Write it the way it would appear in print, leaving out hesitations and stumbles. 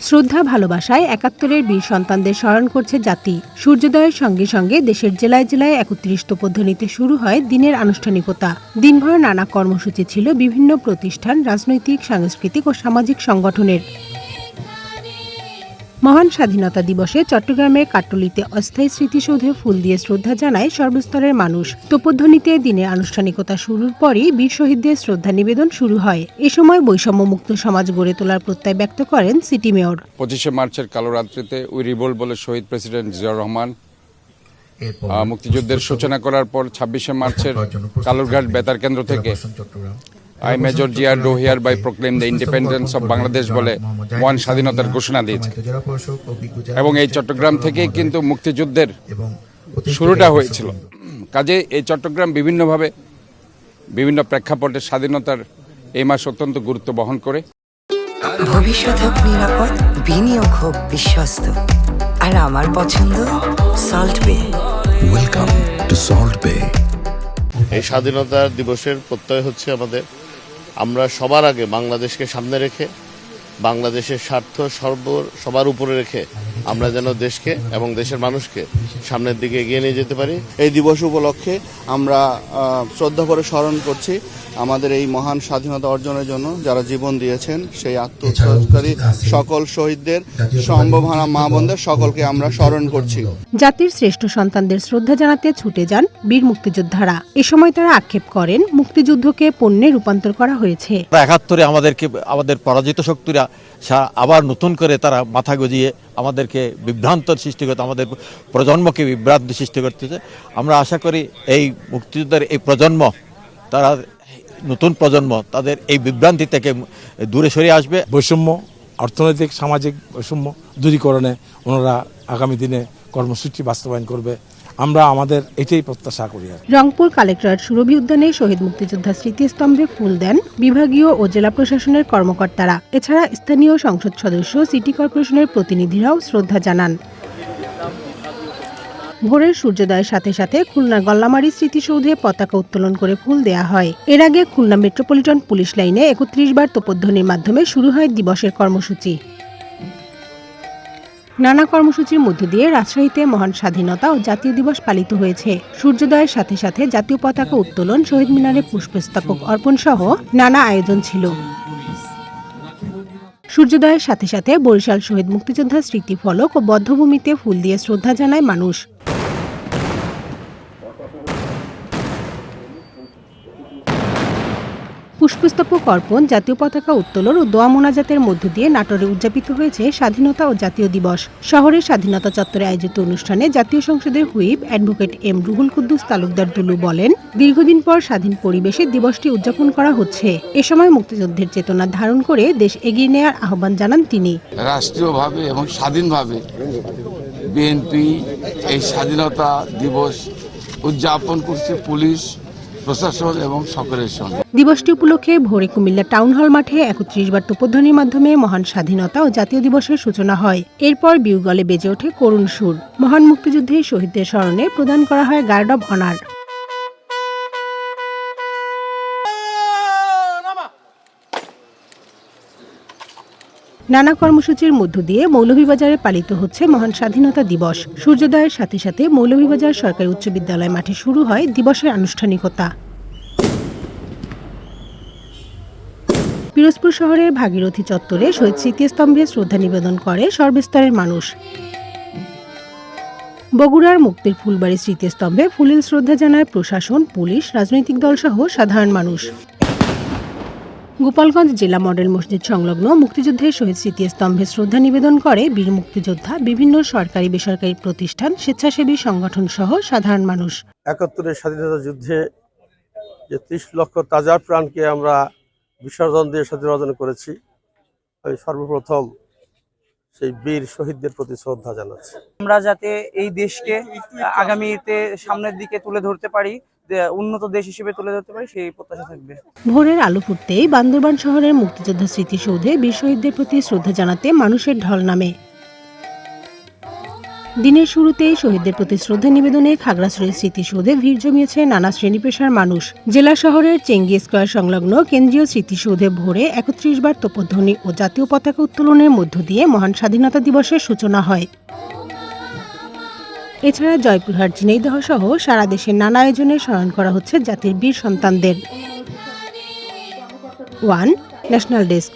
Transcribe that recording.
শ্রদ্ধা ভালোবাসায় ৭১-এর বীর সন্তানদের স্মরণ করছে জাতি। সূর্যোদয়ের সঙ্গে সঙ্গে দেশের জেলায় জেলায় ৩১ তোপধ্বনিতে শুরু হয় দিনের আনুষ্ঠানিকতা। দিনভর নানা কর্মসূচি ছিল বিভিন্ন প্রতিষ্ঠান, রাজনৈতিক, সাংস্কৃতিক ও সামাজিক সংগঠনের। মহান স্বাধীনতা দিবসে চট্টগ্রামের কাট্টলীতে অস্থায়ী স্মৃতিসৌধে ফুল দিয়ে শ্রদ্ধা জানায় সর্বস্তরের মানুষ। তোপধ্বনিতে দিনের আনুষ্ঠানিকতা শুরুর পরই বীর শহীদদের শ্রদ্ধা নিবেদন শুরু হয়। এ সময় বৈষম্যমুক্ত সমাজ গড়ে তোলার প্রত্যয় ব্যক্ত করেন সিটি মেয়র। ২৫শে মার্চের কালো রাত্রিতে উই রিভোল্ট বলে শহীদ প্রেসিডেন্ট জিয়াউর রহমান মুক্তিযুদ্ধের সূচনা করার পর ২৬শে মার্চের কালুরঘাট বেতার কেন্দ্র থেকে I Major Jia do hereby proclaim the independence of Bangladesh বলে মহান স্বাধীনতার ঘোষণা দিয়েছে এবং এই চট্টগ্রাম থেকেই কিন্তু মুক্তিযুদ্ধের শুরুটা হয়েছিল। কাজে এই চট্টগ্রাম বিভিন্নভাবে বিভিন্ন প্রেক্ষাপটে স্বাধীনতার এই মাস অত্যন্ত গুরুত্ব বহন করে। ভবিষ্যৎ হোক নিরাপদ, বিনিয়োগ হোক বিশ্বস্ত, আর আমার পছন্দ সল্ট বে। ওয়েলকাম টু সল্ট বে। এই স্বাধীনতা দিবসের প্রত্যয় হচ্ছে আমরা সবার আগে বাংলাদেশকে সামনে রেখে বাংলাদেশের স্বার্থ সবার উপরে রেখে আমরা যেন দেশকে এবং দেশের মানুষকে সামনের দিকে এগিয়ে নিয়ে যেতে পারি। এই দিবস উপলক্ষে আমরা শ্রদ্ধা করে স্মরণ করছি আমাদের এই মহান স্বাধীনতা অর্জনের জন্য যারা জীবন দিয়েছেন সেই আত্মোৎসর্গকারী সকল শহীদদের, সম্ভবহারা মা বোনদের সকলকে আমরা স্মরণ করছি। জাতির শ্রেষ্ঠ সন্তানদের শ্রদ্ধা জানাতে ছুটে যান বীর মুক্তিযোদ্ধারা। এ সময় তারা আক্ষেপ করেন মুক্তিযুদ্ধকে পণ্যে রূপান্তর করা হয়েছে। ৭১-এ আমাদের পরাজিত শক্তিরা আবার নতুন করে তারা মাথা গজিয়ে আমাদেরকে বিভ্রান্তর সৃষ্টি করতে, আমাদের প্রজন্মকে বিভ্রান্তি সৃষ্টি করতেছে। আমরা আশা করি এই মুক্তিযুদ্ধের এই প্রজন্ম, তারা নতুন প্রজন্ম তাদের এই বিভ্রান্তি থেকে দূরে সরে আসবে। বৈষম্য, অর্থনৈতিক সামাজিক বৈষম্য দূরীকরণে ওনারা আগামী দিনে কর্মসূচি বাস্তবায়ন করবে, আমরা আমাদের এটাই প্রত্যাশা করি। রংপুর কালেক্টরেট সুরভি উদ্যানে শহীদ মুক্তিযোদ্ধা স্মৃতিস্তম্ভে ফুল দেন বিভাগীয় ও জেলা প্রশাসনের কর্মকর্তারা। এছাড়া স্থানীয় সংসদ সদস্য, সিটি কর্পোরেশনের প্রতিনিধিরাও শ্রদ্ধা জানান। ভোরের সূর্যোদয়ের সাথে সাথে খুলনা গল্লামারী স্মৃতিসৌধে পতাকা উত্তোলন করে ফুল দেয়া হয়। এর আগে খুলনা মেট্রোপলিটন পুলিশ লাইনে ৩১ বার তোপধ্বনির মাধ্যমে শুরু হয় দিবসের কর্মসূচি। নানা কর্মসূচির মধ্য দিয়ে রাজশাহীতে মহান স্বাধীনতা ও জাতীয় দিবস পালিত হয়েছে। সূর্যোদয়ের সাথে সাথে জাতীয় পতাকা উত্তোলন, শহীদ মিনারে পুষ্পস্তবক অর্পণ সহ নানা আয়োজন ছিল। সূর্যোদয়ের সাথে সাথে বরিশাল শহীদ মুক্তিযোদ্ধা স্মৃতি ফলক ও বধ্যভূমিতে ফুল দিয়ে শ্রদ্ধা জানায় মানুষ। পুষ্পস্তবক অর্পণ, জাতীয় পতাকা উত্তোলন ও দোয়া মোনাজাতের মধ্য দিয়ে নাটোরে উদযাপিত হয়েছে স্বাধীনতা ও জাতীয় দিবস। শহরের স্বাধীনতা চত্বরে আয়োজিত অনুষ্ঠানে জাতীয় সংসদের whip advocate M Ruhul Quddus Talukdar Dulu বলেন, দীর্ঘদিন পর স্বাধীন পরিবেশে দিবসটি উদযাপন করা হচ্ছে। এ সময় মুক্তিযুদ্ধের চেতনা ধারণ করে দেশ এগিয়ে নেওয়ার আহ্বান জানান তিনি। রাষ্ট্রীয়ভাবে এবং স্বাধীনভাবে বিএনপি এই স্বাধীনতা দিবস উদযাপন করছে পুলিশ, প্রশাসন এবং সকলের সঙ্গে। দিবসটি উপলক্ষে ভোরে কুমিল্লা টাউন হল মাঠে ৩১ বার তোপধ্বনির মাধ্যমে মহান স্বাধীনতা ও জাতীয় দিবসের সূচনা হয়। এরপর বিউগলে বেজে ওঠে করুণ সুর। মহান মুক্তিযুদ্ধে শহীদদের স্মরণে প্রদান করা হয় গার্ড অব অনার। নানা কর্মসূচির মধ্য দিয়ে মৌলভীবাজারে পালিত হচ্ছে মহান স্বাধীনতা দিবস। সূর্যোদয়ের সাথে সাথে মৌলভীবাজার সরকারি উচ্চ বিদ্যালয় মাঠে শুরু হয় দিবসের আনুষ্ঠানিকতা। পিরোজপুর শহরের ভাগীরথী চত্বরে শহীদ স্মৃতিস্তম্ভে শ্রদ্ধা নিবেদন করে সর্বস্তরের মানুষ। বগুড়ার মুক্তির ফুলবাড়ি স্মৃতিস্তম্ভে ফুলেল শ্রদ্ধা জানায় প্রশাসন, পুলিশ, রাজনৈতিক দলসহ সাধারণ মানুষ। গোপালগঞ্জ জেলা মডেল মসজিদ সংলগ্ন মুক্তিযুদ্ধের শহীদ স্মৃতিস্তম্ভে শ্রদ্ধা নিবেদন করে বীর মুক্তিযোদ্ধা, বিভিন্ন সরকারি বেসরকারি প্রতিষ্ঠান, স্বেচ্ছাসেবী সংগঠন সহ সাধারণ মানুষ। ৭১-এর স্বাধীনতা যুদ্ধে যে ৩০ লক্ষ তাজা প্রাণকে আমরা বিসর্জন দিয়ে স্বাধীনতা অর্জন করেছি, আমি সর্বপ্রথম সেই বীর শহীদদের প্রতি শ্রদ্ধা জানাচ্ছি। আমরা যাতে এই দেশকে আগামীতে সামনের দিকে তুলে ধরতে পারি, উন্নত দেশ হিসেবে তুলে ধরতে পারি, সেই প্রত্যাশা থাকবে। ভোরের আলো ফুটতেই বান্দরবান শহরের মুক্তিযোদ্ধা স্মৃতিসৌধে বীর শহীদদের প্রতি শ্রদ্ধা জানাতে মানুষের ঢল নামে। দিনের শুরুতেই শহীদদের প্রতি শ্রদ্ধা নিবেদনে খাগড়াছড়ির স্মৃতিসৌধে ভিড় জমিয়েছে নানা শ্রেণী পেশার মানুষ। জেলা শহরের চেঙ্গি স্কয়ার সংলগ্ন কেন্দ্রীয় স্মৃতিসৌধে ভোরে ৩১ বার তোপধ্বনি ও জাতীয় পতাকা উত্তোলনের মধ্য দিয়ে মহান স্বাধীনতা দিবসের সূচনা হয়। এছাড়া জয়পুরহাট, ঝিনাইদহ সহ সারা দেশের নানা আয়োজনে স্মরণ করা হচ্ছে জাতির বীর সন্তানদের। One national desk.